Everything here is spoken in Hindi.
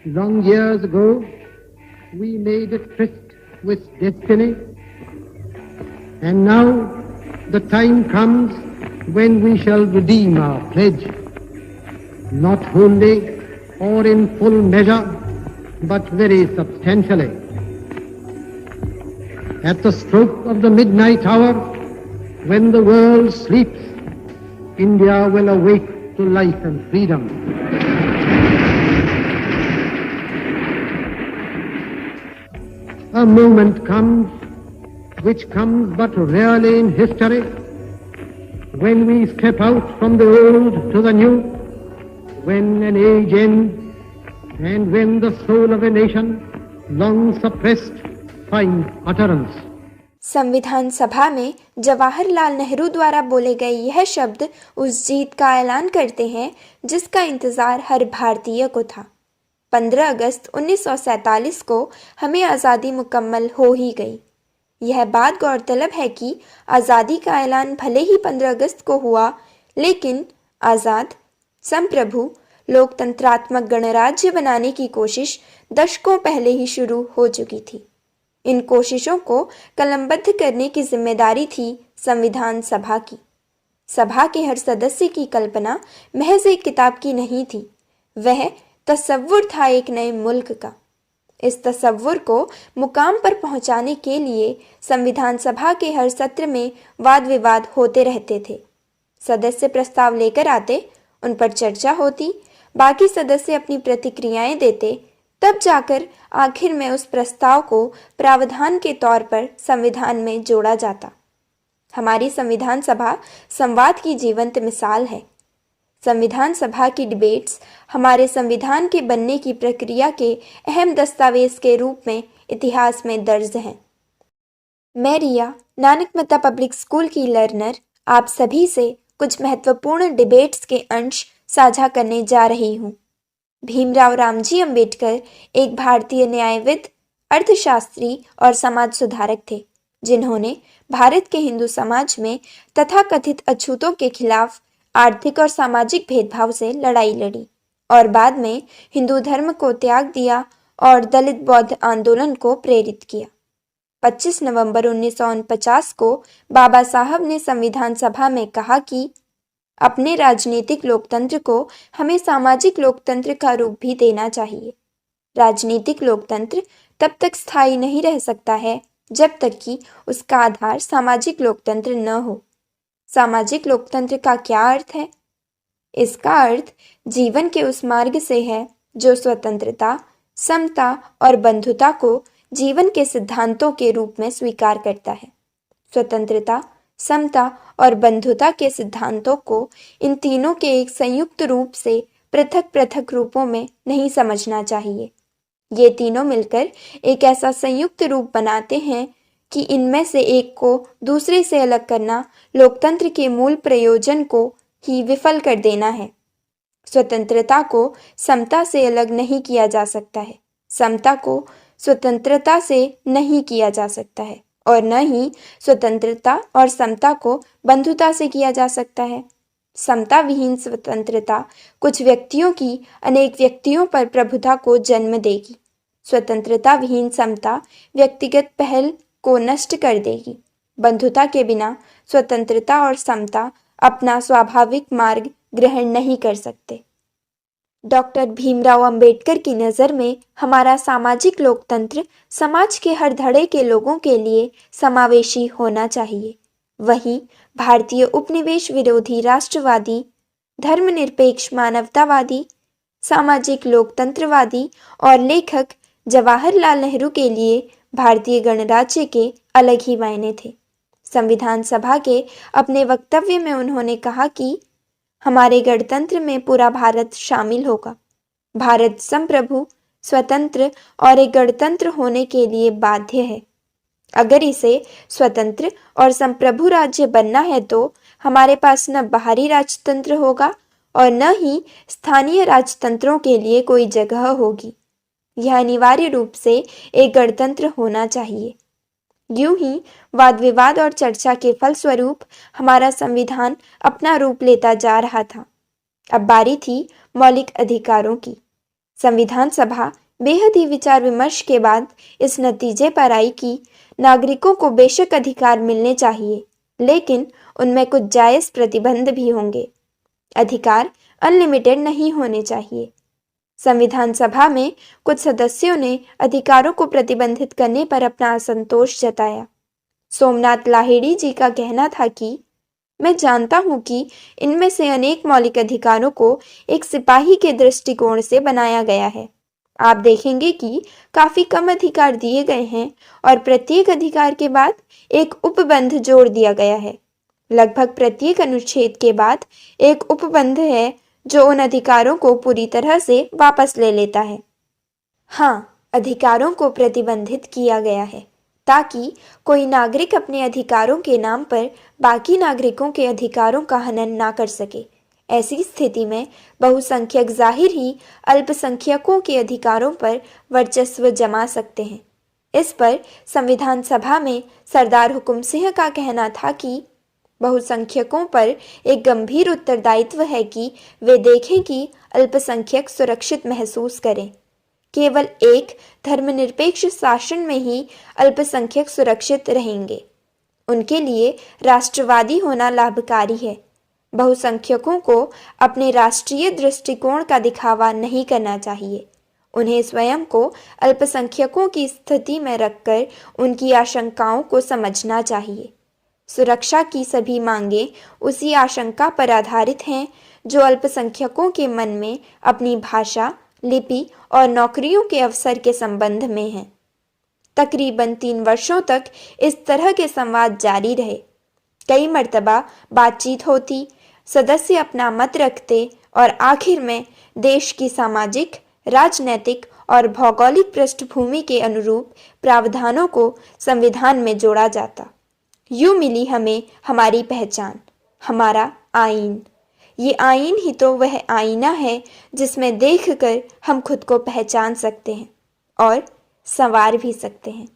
Long years ago, we made a tryst with destiny, and now the time comes when we shall redeem our pledge, not wholly or in full measure, but very substantially. At the stroke of the midnight hour, when the world sleeps, India will awake to life and freedom. A moment comes, which comes but rarely in history, when we step out from the old to the new, when an age ends, and when the soul of a nation, long suppressed, finds utterance. संविधान सभा में जवाहरलाल नेहरू द्वारा बोले गए यह शब्द उस जीत का ऐलान करते हैं जिसका इंतजार हर भारतीय को था। 15 अगस्त 1947 को हमें आज़ादी मुकम्मल हो ही गई। यह बात गौरतलब है कि आज़ादी का ऐलान भले ही 15 अगस्त को हुआ, लेकिन आज़ाद, संप्रभु, लोकतंत्रात्मक गणराज्य बनाने की कोशिश दशकों पहले ही शुरू हो चुकी थी। इन कोशिशों को कलमबद्ध करने की जिम्मेदारी थी संविधान सभा की। सभा के हर सदस्य की कल्पना महज एक किताब की नहीं थी, वह तसव्वुर था एक नए मुल्क का। इस तसव्वुर को मुकाम पर पहुंचाने के लिए संविधान सभा के हर सत्र में वाद विवाद होते रहते थे। सदस्य प्रस्ताव लेकर आते, उन पर चर्चा होती, बाकी सदस्य अपनी प्रतिक्रियाएं देते, तब जाकर आखिर में उस प्रस्ताव को प्रावधान के तौर पर संविधान में जोड़ा जाता। हमारी संविधान सभा संवाद की जीवंत मिसाल है। संविधान सभा की डिबेट्स हमारे संविधान के बनने की प्रक्रिया के अहम दस्तावेज के रूप में इतिहास में दर्ज हैं। मैं रिया, नानक मत्ता पब्लिक स्कूल की लर्नर, आप सभी से कुछ महत्वपूर्ण डिबेट्स के अंश साझा करने जा रही हूँ। भीमराव रामजी अंबेडकर एक भारतीय न्यायविद, अर्थशास्त्री और समाज सुधारक थे, जिन्होंने भारत के हिंदू समाज में तथाकथित अछूतों के खिलाफ आर्थिक और सामाजिक भेदभाव से लड़ाई लड़ी और बाद में हिंदू धर्म को त्याग दिया और दलित बौद्ध आंदोलन को प्रेरित किया। 25 नवंबर 1949 को बाबा साहब ने संविधान सभा में कहा कि अपने राजनीतिक लोकतंत्र को हमें सामाजिक लोकतंत्र का रूप भी देना चाहिए। राजनीतिक लोकतंत्र तब तक स्थायी नहीं रह सकता है जब तक कि उसका आधार सामाजिक लोकतंत्र न हो। सामाजिक लोकतंत्र का क्या अर्थ है? इसका अर्थ जीवन के उस मार्ग से है जो स्वतंत्रता, समता और बंधुता को जीवन के सिद्धांतों के रूप में स्वीकार करता है। स्वतंत्रता, समता और बंधुता के सिद्धांतों को इन तीनों के एक संयुक्त रूप से पृथक पृथक रूपों में नहीं समझना चाहिए। ये तीनों मिलकर एक ऐसा संयुक्त रूप बनाते हैं कि इनमें से एक को दूसरे से अलग करना लोकतंत्र के मूल प्रयोजन को ही विफल कर देना है। स्वतंत्रता को समता से अलग नहीं किया जा सकता है, समता को स्वतंत्रता से नहीं किया जा सकता है और न ही स्वतंत्रता और समता को बंधुता से किया जा सकता है। समता विहीन स्वतंत्रता कुछ व्यक्तियों की अनेक व्यक्तियों पर प्रभुता को जन्म देगी। स्वतंत्रता विहीन समता व्यक्तिगत पहल को नष्ट कर देगी। बंधुता के बिना स्वतंत्रता और समता अपना स्वाभाविक मार्ग ग्रहण नहीं कर सकते। डॉक्टर भीमराव अंबेडकर की नज़र में हमारा सामाजिक लोकतंत्र समाज के हर धड़े के लोगों के लिए समावेशी होना चाहिए। वहीं भारतीय उपनिवेश विरोधी राष्ट्रवादी, धर्मनिरपेक्ष मानवतावादी, सामाजिक लोकतंत्रवादी और लेखक जवाहरलाल नेहरू के लिए भारतीय गणराज्य के अलग ही मायने थे। संविधान सभा के अपने वक्तव्य में उन्होंने कहा कि हमारे गणतंत्र में पूरा भारत शामिल होगा। भारत संप्रभु, स्वतंत्र और एक गणतंत्र होने के लिए बाध्य है। अगर इसे स्वतंत्र और संप्रभु राज्य बनना है तो हमारे पास न बाहरी राजतंत्र होगा और न ही स्थानीय राजतंत्रों के लिए कोई जगह होगी। यह अनिवार्य रूप से एक गणतंत्र होना चाहिए। यूं ही वाद विवाद और चर्चा के फलस्वरूप हमारा संविधान अपना रूप लेता जा रहा था। अब बारी थी मौलिक अधिकारों की। संविधान सभा बेहद ही विचार विमर्श के बाद इस नतीजे पर आई कि नागरिकों को बेशक अधिकार मिलने चाहिए, लेकिन उनमें कुछ जायज़ प्रतिबंध भी होंगे। अधिकार अनलिमिटेड नहीं होने चाहिए। संविधान सभा में कुछ सदस्यों ने अधिकारों को प्रतिबंधित करने पर अपना असंतोष जताया। सोमनाथ लाहिड़ी जी का कहना था कि मैं जानता हूं कि इनमें से अनेक मौलिक अधिकारों को एक सिपाही के दृष्टिकोण से बनाया गया है। आप देखेंगे कि काफी कम अधिकार दिए गए हैं और प्रत्येक अधिकार के बाद एक उपबंध जोड़ दिया गया है। लगभग प्रत्येक अनुच्छेद के बाद एक उपबंध है जो उन अधिकारों को पूरी तरह से वापस ले लेता है। हाँ, अधिकारों को प्रतिबंधित किया गया है ताकि कोई नागरिक अपने अधिकारों के नाम पर बाकी नागरिकों के अधिकारों का हनन ना कर सके। ऐसी स्थिति में बहुसंख्यक जाहिर ही अल्पसंख्यकों के अधिकारों पर वर्चस्व जमा सकते हैं। इस पर संविधान सभा में सरदार हुकुम सिंह का कहना था कि बहुसंख्यकों पर एक गंभीर उत्तरदायित्व है कि वे देखें कि अल्पसंख्यक सुरक्षित महसूस करें। केवल एक धर्मनिरपेक्ष शासन में ही अल्पसंख्यक सुरक्षित रहेंगे। उनके लिए राष्ट्रवादी होना लाभकारी है। बहुसंख्यकों को अपने राष्ट्रीय दृष्टिकोण का दिखावा नहीं करना चाहिए। उन्हें स्वयं को अल्पसंख्यकों की स्थिति में रखकर उनकी आशंकाओं को समझना चाहिए। सुरक्षा की सभी मांगें उसी आशंका पर आधारित हैं जो अल्पसंख्यकों के मन में अपनी भाषा, लिपि और नौकरियों के अवसर के संबंध में है। तकरीबन 3 वर्षों तक इस तरह के संवाद जारी रहे। कई मर्तबा बातचीत होती, सदस्य अपना मत रखते और आखिर में देश की सामाजिक, राजनैतिक और भौगोलिक पृष्ठभूमि के अनुरूप प्रावधानों को संविधान में जोड़ा जाता। यूं मिली हमें हमारी पहचान, हमारा आईन। ये आईन ही तो वह आईना है जिसमें देखकर हम खुद को पहचान सकते हैं और संवार भी सकते हैं।